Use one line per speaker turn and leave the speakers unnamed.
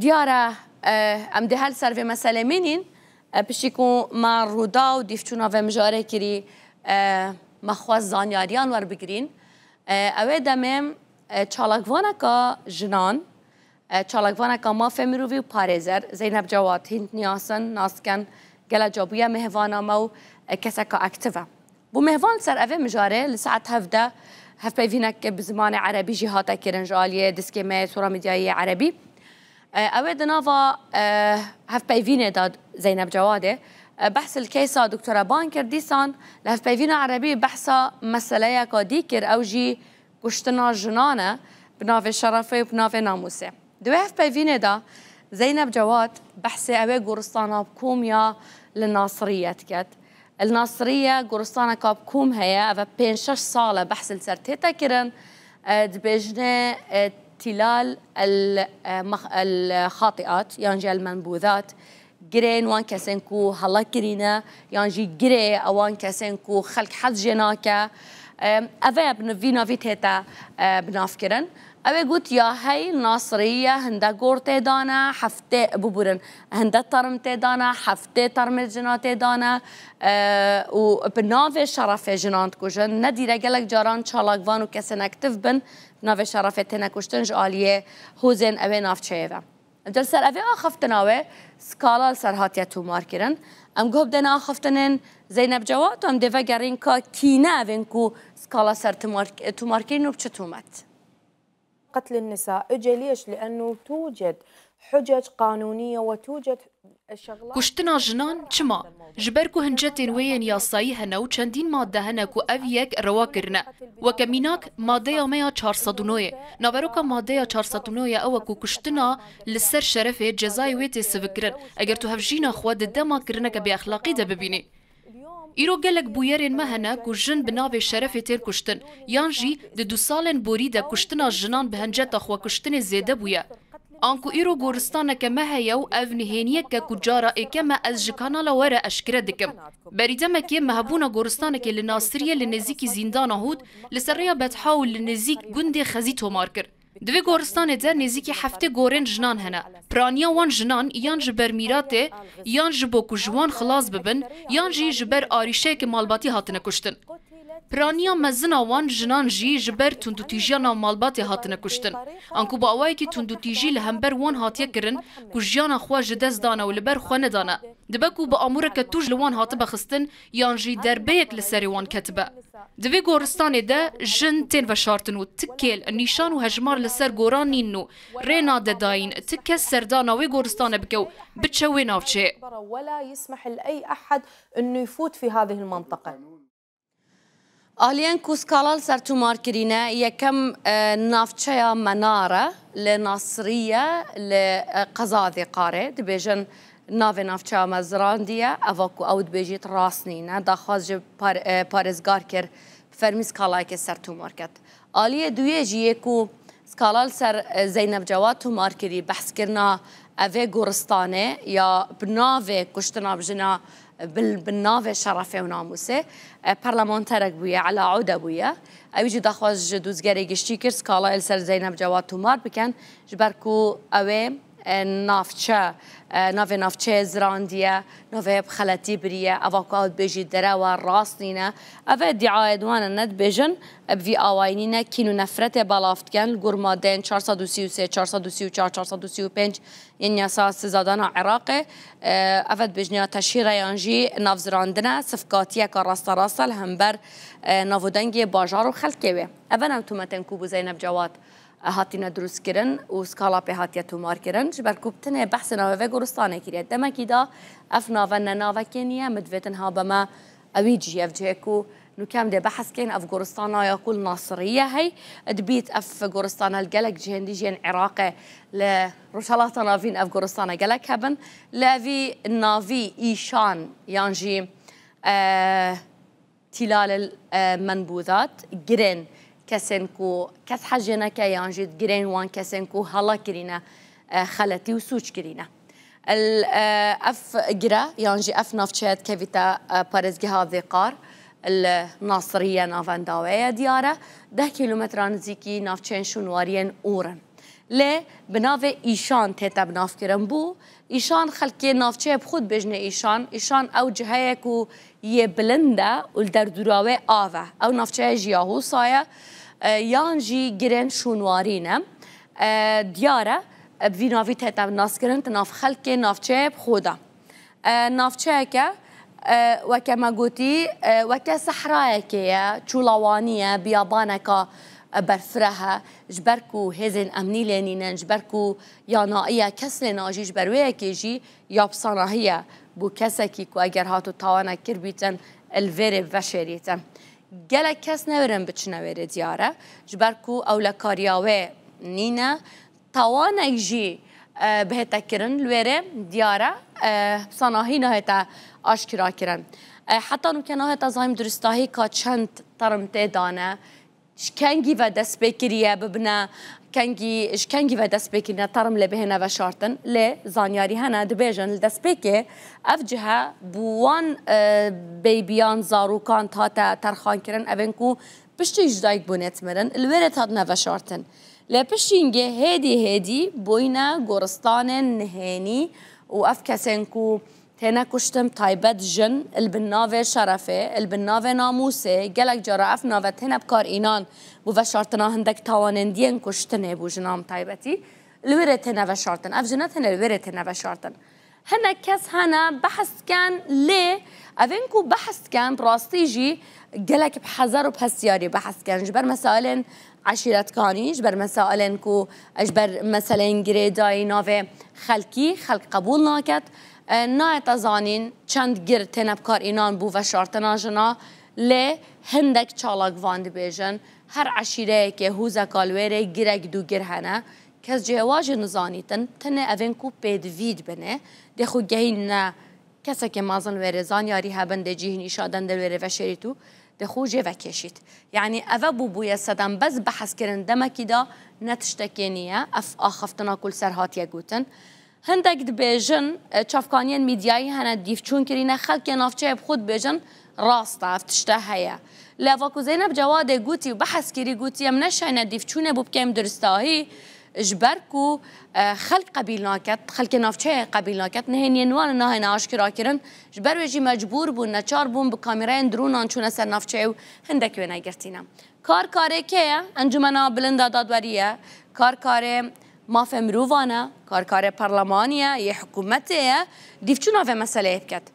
دیارە ئەم دێ هەل سەر vê meselê mînîn piştî me rûda û dîvçûna vê mijarekirî me xwest zanyariyan werbigirîn ew ê demê çalakvaneka jinan çalakvaneka mafê mirovî û parêzer Zeynep Cewad Hînd Niyasin nasken gelek cabûye mêhvana me û keseka aktiv e. Bu mêhvan ser evê mijare li saet 17 hevpeyvînek bi zimanê erebî jî hate kirin ji aliyê diskê sora medyayê erebî. Ew ê di nava hevpeyvînê da Zeynep Cewodê behs li kêsa Doktora Ban kir dîsan li hevpeyvîna erebî behsa meseleyeka dî kir ew jî kuştina jinan e bi navê şerefê û bi navê namûsê. Di wê hevpeyvînê da Zeynep Cewad behsê ew ê goristana Kûmiya li Nasiriye diket. Li Nasiriye goristaneka Kûm heye ev 5-6 sal e behs li ser tête kirin dibêjine تلال الخاطئات يعني المنبوذات جرين وان كسنكو هلا كرينا يعني جري اوان كسنكو خلق حد جناكا افا بنفينا فيتيتا بنافكرن اوي قلت يا هي ناصريه هندا غورتي دانا حفتي بوبورن هندا ترمتي دانا حفتي ترمت جناتي دانا وبنافي شرفي جنانت كوجن ندي رجلك جاران شالك فانو كسن اكتف بن نافي شرفي تنا كوشتنج اليه هوزن اوي نافچيفا دل سر اوي اخفتناوي سكالا سر هاتيا تو ماركرن ام گوب دنا اخفتنن زينب جواد ام ديفا گرين كا كينا وينكو سكالا سر تو ماركرن وبچتومت
قتل النساء اجى ليش؟ لانه توجد حجج قانونيه وتوجد شغلات
كشتنا جنان چما جبركو هنجتين وين ياسایی هنه و چندین ماده هنه کو اویک روا کرنه و کمیناک ماده میا 409 ناوروکا ماده 409 او کو کشتنا لسر شرف جزای ویت سفکرن اگر تو هفجینا خو د دما کرنه که به اخلاقی ده ببینی ایرو گلک بویرین مهنه کو جن بناوی شرف تیر کشتن یان جی د 2 سالن بوری ده کشتنا جنان به هنجت خو کشتن زیاده بویا آنکو ایرو گورستانه که مهیا و او نهینیه که کجارا اکمه از جکانا لوره اشکره دکم. بریدمه که مهبونا گورستانه که لناصریه لنزیکی زندان هود لسریا بتحاول لنزیک گنده خزی تومار کر. دوی گورستانه در نزیکی هفته گورن جنان هنه. پرانیا وان جنان یان جبر میراته یان جبو کجوان خلاص ببن یان جی جبر آریشه که مالباتی هاتنه کشتن. پرانیا مزنا وان جنان جی جبر تندوتیجیا ناو مالباتی هاتنه کشتن. آنکو با اوایی که تندوتیجی لهمبر وان هاتیه کرن کجیانا خوا جدز دانه و لبر خوا ندانه. دبکو با اموره که توج لوان هاته بخستن یان جی دربیک لسری وان کتبه. دوی گورستان ده جن تین و شارتن و تکیل نیشان و هجمار لسر گوران نینو رینا دداین تکه سردانا وی گورستان بکو بچوی نافچه.
ولا يسمح لأي أحد أنه يفوت في هذه المنطقة.
آلیان کوسکالال سر تو مارکرینه یکم نافچه مناره لناصریه لقضاذی قاره دبیجن ناو نافچه مزراندیه اواکو او دبیجیت راسنینه داخواز جب پارزگار کر فرمی سکالای که سر تو مارکت آلیه دویه جیه کو سکالال سر زینب جواد تو مارکری بحث کرنا اوه گورستانه یا بناوه کشتنا بجنا بالناوه شرفه و ناموسه پارلمانترک بویه علا عوده بویه اویجی داخواز دوزگری گشتی کرد سکالا السر زینب جواد تومار بکن جبرکو اوه نافچه زراندیه ناوه بخلطی بریه اواکاد بیجی دره و راستینه اوه دیعای دوانه ند بیجن بوی آواینینه کینو نفرت بالافت کن گرمادین 433 434 435 یعنی اساس زادانا عراقه اوه بیجنیا تشهیره یانجی ناف زراندنه صفقاتیه که راستا راستا الهمبر نافودنگی باجار و خلقه وی اوه نوتومتن کوبو زینب جواد هاتینا دروست کرن و سکالا به هاتیه تومار کرن جبر کوبتنه بحث ناوه گورستانه کریه دمکی دا اف ناوه نناوه کنیه مدویتن ها بما اویجی اف جهکو نو کم ده بحث کن اف گورستانه یا کل ناصریه هی دبیت اف گورستانه الگلک جهندی جین عراقه لرشالات ناوین اف گورستانه گلک هبن لوی ناوی ایشان یانجی تلال المنبوذات گرن کسنکو کس حجنا که یانجید گرین وان کسنکو حالا کرینه خلتی و سوچ کرینه اف گرا یانجی اف نافچهت کویتا پارزگاه ذقار الناصريه نافنداويه دياره 10 كيلومتر نزيكي نافچين شنوارين اورن لی بناو ایشان تیتا بناف کرن بو ایشان خلکی نافچه بخود بجنه ایشان او جهه کو یه بلنده و در دوراوه آوه او نافچه جیاهو سایه یان جی گرن شونوارینه دیاره بیناوی تیتا بناس کرن تناف خلکی نافچه بخوده نافچه که وکه مگوتی وکه صحرای که چولوانیه بیابانه که برفرها جبركو هزن امني لينين جبركو يا نائيه كس لناجي جبرويه كيجي يا بصناهيه بو كسكي كو اگر هاتو تاوانا كربيتن الفيري بشريتن جلا كس نورن بتشنوري دياره جبركو اولا كارياوي نينا تاوانا يجي بهتا كرن الويري دياره بصناهي نهتا اشكرا كرن حتى نو كان هتا زايم درستاهي كا چند ترمتي دانه شکنگی و دست بکریه ببنا شکنگی و دست بکریه ترم لبهنا و شارتن ل زانیاری هنه دبیجن دست بکی افجها بوان بیبیان زاروکان تا ترخان کرن اونکو پشتی جدایک بونت مرن الورت هاد نو شارتن ل پشتینگه هدی بوینا گورستان نهانی و اف کسنکو هنا كشتم تايبت جن البناوه شرفه البناوه ناموسه جلك جرافه ناوت هنا بكار إينان بوشارتنا هندك توانندين كشتنه بوجنام تايبتي الورث هنا وشارتن أفجنات هنا الورث هنا وشارتن هنا كاس هنا بحث كان ليه أفنكو بحث كان براستيجي جلك بحذر وبهسياري بحث كان جبر مسائل عشيرة كاني جبر مسائل كو جبر مثلا جريداي ناوه خلق قبول ناكت نایت زانین چند گر تنب کار اینان بو و شارتنا جنا لی هندک چالاک واند بیجن هر عشیره که هوزا کالویره گرگ دو گر هنه کس جواج نزانیتن تنه اوینکو پیدوید بنه ده خو گهین نه کسا که مازن ویره زانیاری هبن ده جیهن ایشادن در ویره و شریتو ده خو جوا کشید یعنی اوه بو بویا صدام بز بحث کرن دمکی دا نتشتکینیه اف آخفتنا کل سرهاتیه گوتن هندك دبيجن تشافكانيان ميدياي هنا ديفچون كرينا خلق نافچه بخود بيجن راستا افتشتهيا لافاكو زينب جواد قوتي وبحث كري قوتي منش هنا ديفچون بو بكم درستاهي جبركو خلق قبيل ناكت خلق نافچه قبيل ناكت نهين نوان نهين اشكرا كرن جبر وجي مجبور بون نچار بون بكاميرين درونان چون سر نافچه هندك ونا گرتينا كاري كه انجمنا بلندا دادوريه كاري ما في مروفانا كار پارلمانية يا حكومتية ديفچونا في مسألة بكت